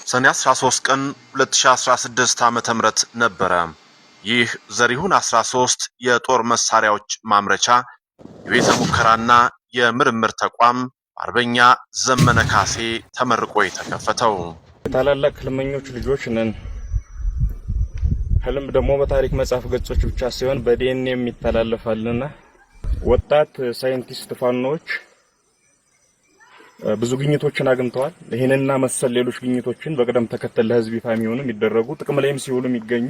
ሰኔ 13 ቀን 2016 ዓመተ ምህረት ነበረ። ይህ ዘሪሁን 13 የጦር መሳሪያዎች ማምረቻ የቤተ ሙከራና የምርምር ተቋም አርበኛ ዘመነ ካሴ ተመርቆ የተከፈተው። ታላላቅ ህልመኞች ልጆች ነን። ህልም ደግሞ በታሪክ መጽሐፍ ገጾች ብቻ ሳይሆን በዲኤንኤ የሚተላለፋልና ወጣት ሳይንቲስት ፋኖች ብዙ ግኝቶችን አግኝተዋል። ይሄንና መሰል ሌሎች ግኝቶችን በቅደም ተከተል ለህዝብ ይፋ የሚሆኑ የሚደረጉ ጥቅም ላይም ሲውሉ የሚገኙ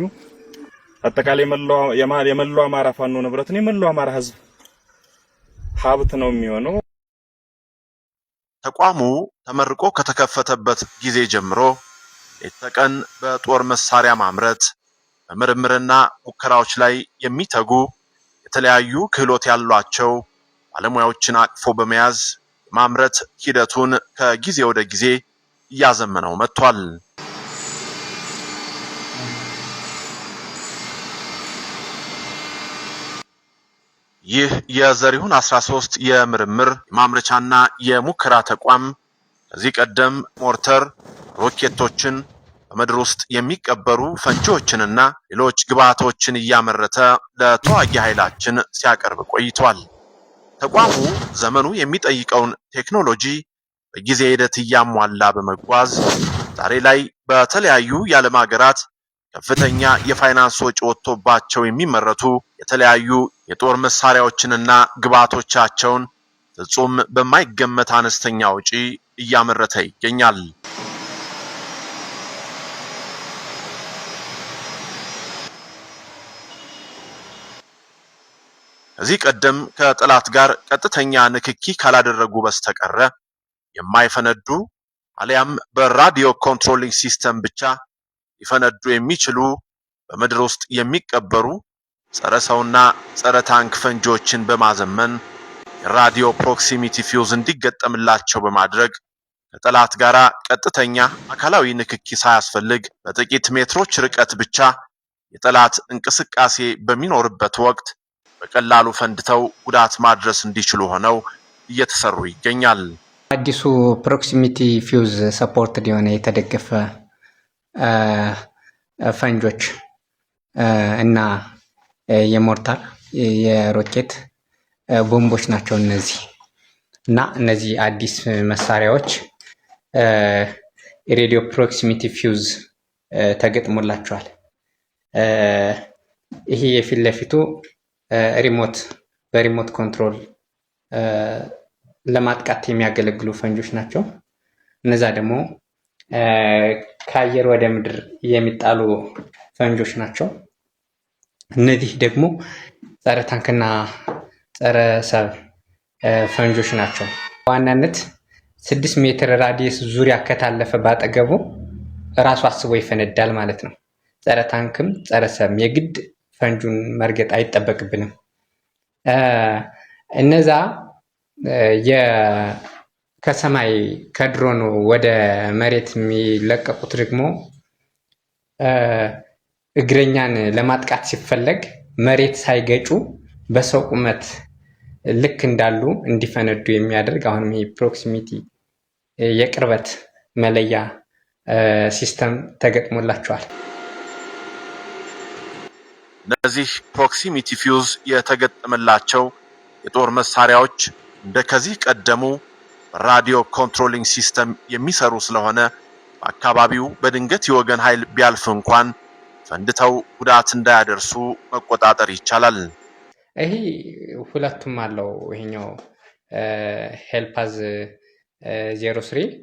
አጠቃላይ የመላው አማራ ፋኖ ንብረትን የመላው አማራ ህዝብ ሀብት ነው የሚሆነው። ተቋሙ ተመርቆ ከተከፈተበት ጊዜ ጀምሮ ሌት ተቀን በጦር መሳሪያ ማምረት በምርምርና ሙከራዎች ላይ የሚተጉ የተለያዩ ክህሎት ያሏቸው ባለሙያዎችን አቅፎ በመያዝ ማምረት ሂደቱን ከጊዜ ወደ ጊዜ እያዘመነው መጥቷል። ይህ የዘሪሁን 13 የምርምር ማምረቻና የሙከራ ተቋም ከዚህ ቀደም ሞርተር፣ ሮኬቶችን፣ በምድር ውስጥ የሚቀበሩ ፈንጂዎችንና ሌሎች ግብዓቶችን እያመረተ ለተዋጊ ኃይላችን ሲያቀርብ ቆይቷል። ተቋሙ ዘመኑ የሚጠይቀውን ቴክኖሎጂ በጊዜ ሂደት እያሟላ በመጓዝ ዛሬ ላይ በተለያዩ የዓለም ሀገራት ከፍተኛ የፋይናንስ ወጪ ወጥቶባቸው የሚመረቱ የተለያዩ የጦር መሳሪያዎችንና ግብዓቶቻቸውን ፍጹም በማይገመት አነስተኛ ወጪ እያመረተ ይገኛል። ከዚህ ቀደም ከጠላት ጋር ቀጥተኛ ንክኪ ካላደረጉ በስተቀረ የማይፈነዱ አሊያም በራዲዮ ኮንትሮሊንግ ሲስተም ብቻ ሊፈነዱ የሚችሉ በምድር ውስጥ የሚቀበሩ ጸረ ሰውና ጸረ ታንክ ፈንጂዎችን በማዘመን የራዲዮ ፕሮክሲሚቲ ፊውዝ እንዲገጠምላቸው በማድረግ ከጠላት ጋር ቀጥተኛ አካላዊ ንክኪ ሳያስፈልግ በጥቂት ሜትሮች ርቀት ብቻ የጠላት እንቅስቃሴ በሚኖርበት ወቅት በቀላሉ ፈንድተው ጉዳት ማድረስ እንዲችሉ ሆነው እየተሰሩ ይገኛል። አዲሱ ፕሮክሲሚቲ ፊውዝ ሰፖርት ሊሆነ የተደገፈ ፈንጆች እና የሞርታር የሮኬት ቦምቦች ናቸው እነዚህ እና እነዚህ አዲስ መሳሪያዎች ሬዲዮ ፕሮክሲሚቲ ፊውዝ ተገጥሞላቸዋል። ይሄ የፊት ለፊቱ በሪሞት ኮንትሮል ለማጥቃት የሚያገለግሉ ፈንጆች ናቸው። እነዛ ደግሞ ከአየር ወደ ምድር የሚጣሉ ፈንጆች ናቸው። እነዚህ ደግሞ ጸረ ታንክና ጸረ ሰብ ፈንጆች ናቸው። በዋናነት 6 ሜትር ራዲየስ ዙሪያ ከታለፈ ባጠገቡ ራሱ አስቦ ይፈነዳል ማለት ነው። ጸረ ታንክም ጸረ ሰብ የግድ ፈንጁን መርገጥ አይጠበቅብንም። እነዛ ከሰማይ ከድሮን ወደ መሬት የሚለቀቁት ደግሞ እግረኛን ለማጥቃት ሲፈለግ መሬት ሳይገጩ በሰው ቁመት ልክ እንዳሉ እንዲፈነዱ የሚያደርግ አሁንም የፕሮክሲሚቲ የቅርበት መለያ ሲስተም ተገጥሞላቸዋል። እነዚህ ፕሮክሲሚቲ ፊውዝ የተገጠመላቸው የጦር መሳሪያዎች እንደከዚህ ቀደሙ ራዲዮ ኮንትሮሊንግ ሲስተም የሚሰሩ ስለሆነ በአካባቢው በድንገት የወገን ኃይል ቢያልፍ እንኳን ፈንድተው ጉዳት እንዳያደርሱ መቆጣጠር ይቻላል። ይሄ ሁለቱም አለው። ይሄኛው ሄልፓዝ 03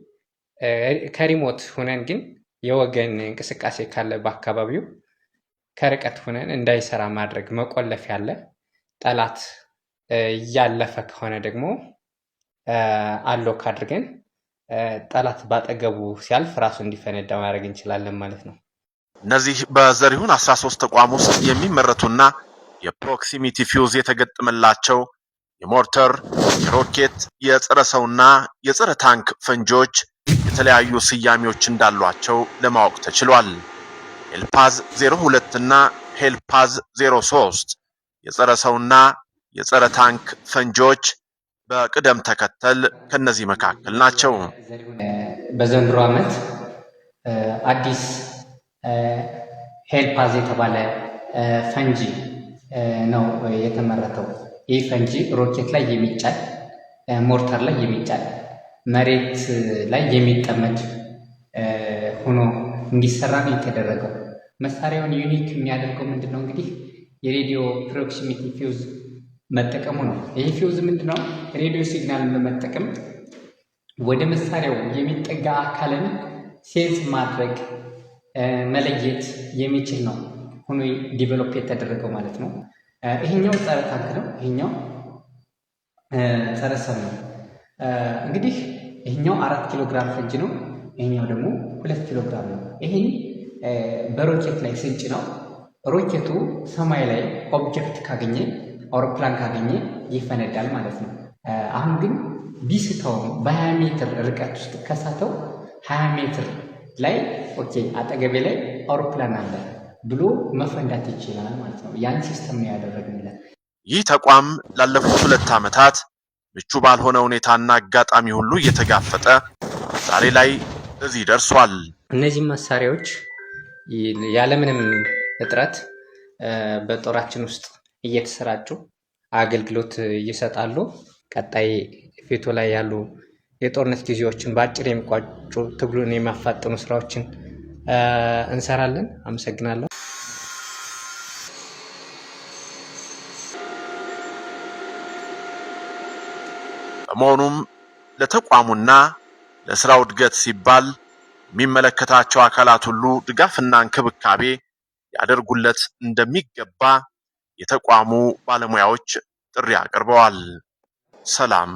ከሪሞት ሆነን ግን የወገን እንቅስቃሴ ካለ በአካባቢው ከርቀት ሆነን እንዳይሰራ ማድረግ መቆለፍ ያለ ጠላት እያለፈ ከሆነ ደግሞ አሎክ አድርገን ጠላት ባጠገቡ ሲያልፍ ራሱ እንዲፈነዳ ማድረግ እንችላለን ማለት ነው። እነዚህ በዘሪሁን 13 ተቋም ውስጥ የሚመረቱና የፕሮክሲሚቲ ፊውዝ የተገጠመላቸው የሞርተር፣ የሮኬት፣ የጸረ ሰውና የጸረ ታንክ ፈንጂዎች የተለያዩ ስያሜዎች እንዳሏቸው ለማወቅ ተችሏል። ሄልፓዝ 02 እና ሄልፓዝ 03 የጸረ ሰውና የጸረ ታንክ ፈንጂዎች በቅደም ተከተል ከነዚህ መካከል ናቸው። በዘንድሮ ዓመት አዲስ ሄልፓዝ የተባለ ፈንጂ ነው የተመረተው። ይህ ፈንጂ ሮኬት ላይ የሚጫል ሞርተር ላይ የሚጫል መሬት ላይ የሚጠመድ ሆኖ እንዲሰራ ነው የተደረገው። መሳሪያውን ዩኒክ የሚያደርገው ምንድነው? እንግዲህ የሬዲዮ ፕሮክሲሚቲ ፊውዝ መጠቀሙ ነው። ይህ ፊውዝ ምንድነው? ሬዲዮ ሲግናልን በመጠቀም ወደ መሳሪያው የሚጠጋ አካልን ሴንስ ማድረግ መለየት የሚችል ነው ሆኖ ዲቨሎፕ የተደረገው ማለት ነው። ይሄኛው ጸረ ታንክ ነው፣ ይሄኛው ጸረ ሰብ ነው። እንግዲህ ይሄኛው 4 ኪሎ ግራም ፈንጂ ነው፣ ይሄኛው ደግሞ 2 ኪሎ ግራም ነው። ይሄን በሮኬት ላይ ስንጭ ነው። ሮኬቱ ሰማይ ላይ ኦብጀክት ካገኘ አውሮፕላን ካገኘ ይፈነዳል ማለት ነው። አሁን ግን ቢስተው በ20 ሜትር ርቀት ውስጥ ከሳተው 20 ሜትር ላይ ኦኬ አጠገቤ ላይ አውሮፕላን አለ ብሎ መፈንዳት ይችላል ማለት ነው። ያን ሲስተም ነው ያደረግንለት። ይህ ተቋም ላለፉት 2 ዓመታት ምቹ ባልሆነ ሁኔታና አጋጣሚ ሁሉ እየተጋፈጠ ዛሬ ላይ እዚህ ደርሷል። እነዚህ መሳሪያዎች ያለምንም እጥረት በጦራችን ውስጥ እየተሰራጩ አገልግሎት ይሰጣሉ። ቀጣይ ፊቱ ላይ ያሉ የጦርነት ጊዜዎችን በአጭር የሚቋጩ ትግሉን የሚያፋጥኑ ስራዎችን እንሰራለን። አመሰግናለሁ። በመሆኑም ለተቋሙና ለስራው እድገት ሲባል የሚመለከታቸው አካላት ሁሉ ድጋፍና እንክብካቤ ያደርጉለት እንደሚገባ የተቋሙ ባለሙያዎች ጥሪ አቅርበዋል። ሰላም